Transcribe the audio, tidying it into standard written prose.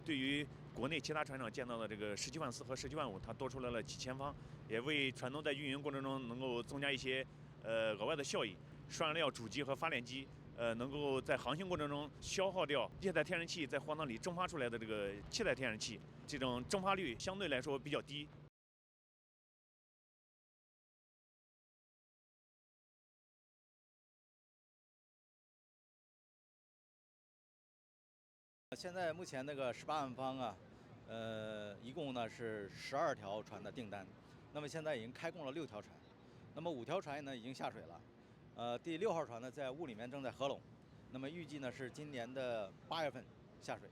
对于国内其他船厂见到的这个17.4万和17.5万，它多出来了几千方，也为船东在运营过程中能够增加一些额外的效益。双燃料主机和发电机，能够在航行过程中消耗掉液态天然气在荒岛里蒸发出来的这个气态天然气，这种蒸发率相对来说比较低。现在目前那个18万方啊，一共呢是12条船的订单，那么现在已经开工了6条船，那么5条船呢已经下水了，第6号船呢在雾里面正在合拢，那么预计呢是今年的8月份下水。